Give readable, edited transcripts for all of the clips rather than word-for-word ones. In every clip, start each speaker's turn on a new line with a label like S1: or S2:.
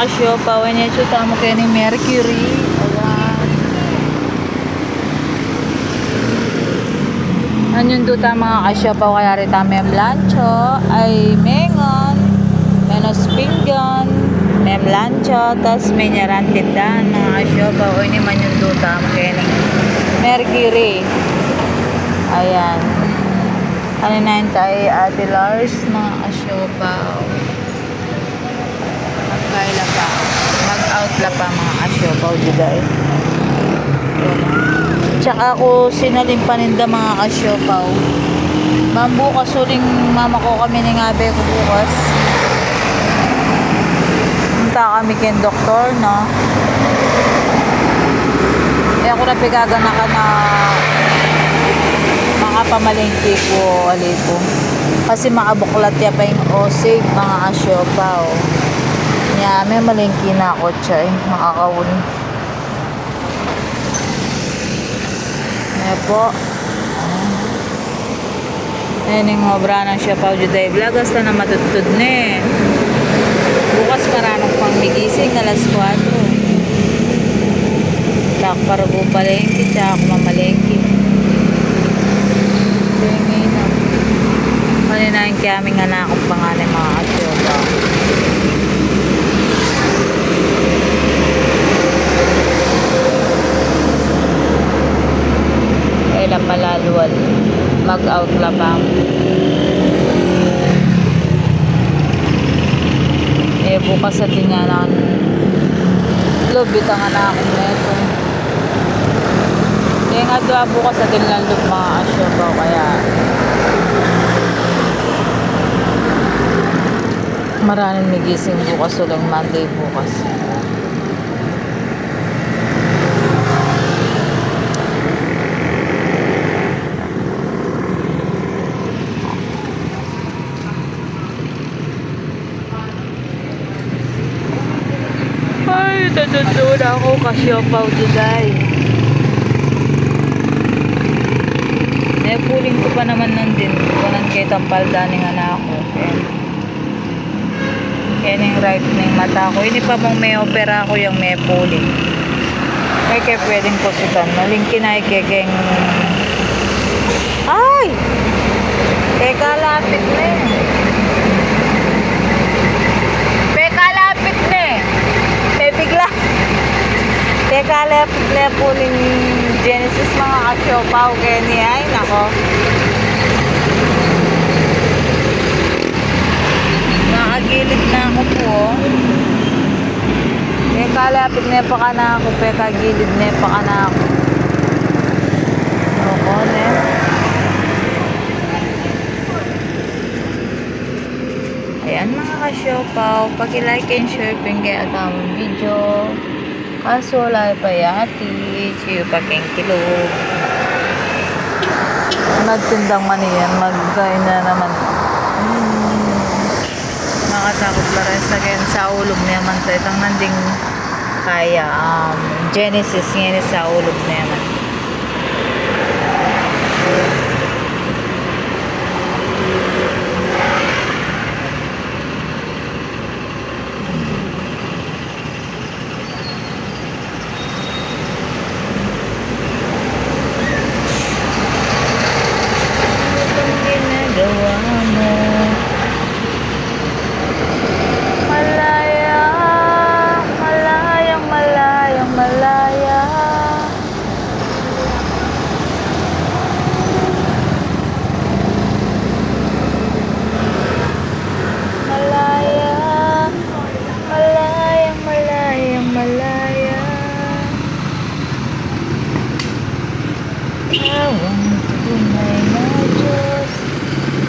S1: kasyopa. When you tamo kayo ni Mercury. Ayan. Anyun doon mga kasyopa. Kaya rin may blancho. Ay mengon. Menos pinggan. May blancho. Tapos may nyarantindan. Mga kasyopa. O ini man yung doon tamo kayo ni Mercury. Ayan. Kaninahin tayo Ate Lars. Mga kasyopa. Magkaila pa. Mag-out la pa mga kasyopa. Juday. Tsaka ako sinalim paninda mga kasyopaw. Bukas uling mama ko kami ng abe ko bukas. Punta kami kay doktor, no? Eh ako na pigagana ka na makapamalingki ko, alipo. Kasi makabuklat ya pa yung osig, mga kasyopaw. Yeah, may malingki na ako siya eh. Makakawin. Ayan po. Ayan yung obra ng Siapaw Juday Vlog. Hasta na matutod na eh. Bukas maranong pang migising. Alas 4. Tak para po palengke. Tsaka mamalengke. Tingin na. Kaninahin kaya aming anak akong pangalan mga kasyopa. Kailan palaluwal. Mag-out labang. Eh bukas sa tinganan. Lubit ang anak ko neto. Kaya nga doon bukas sa tinlalog mga asyopa. Kaya maraming migising bukas ulang Monday bukas. Ay, natutulog ako kasyopaw today. Eh, puling ko pa naman nandun. Kunan kay tampalda ng anak ko. Kaya yung right ng mata ko. Hindi pa mong may opera ko yung may puling. Kaya pwedeng pusutan. Nalingkin na ikikeng... Ay! Teka, lapit na eh. Bigla. Teka, lepo ng Genesis mga kasyopaw. Kaya niya, ay nako. Nakagilid na ako po. Teka, lapit na pa ka na ako. Teka, gilid na pa ka na ako. Ako, ne? Ayan mga kasyopaw, pag-like and share ping kaya tamang video. Kaso wala pa yati, siyo pa keng kilo. Nagtindang man yan, mag-gain na naman. Makatakot la rin sa ganyan sa ulog naman. Itang nanding kaya Genesis ngayon sa ulog naman.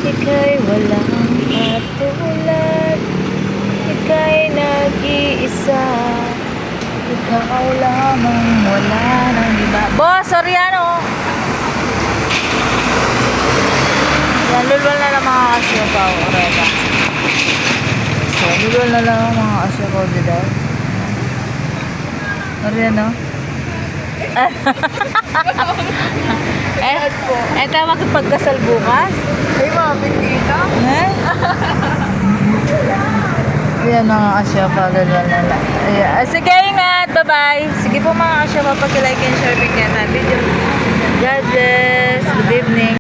S1: Ika'y walang katulad, ika'y nag-iisa, ikaw lamang wala nang iba. Boss, sorry ano? Yan, lulwal na lang mga kasyopaw. Oreda. So, lulwal na lang mga kasyopaw dito. Sorry ano? Eto magpagkasal bukas?
S2: Ay, mami, tita.
S1: Ayan mga kasyopa, lalala. Ayan. Sige, ingat. Bye-bye. Sige po mga kasyopa, pag-like and share, bigyan na video.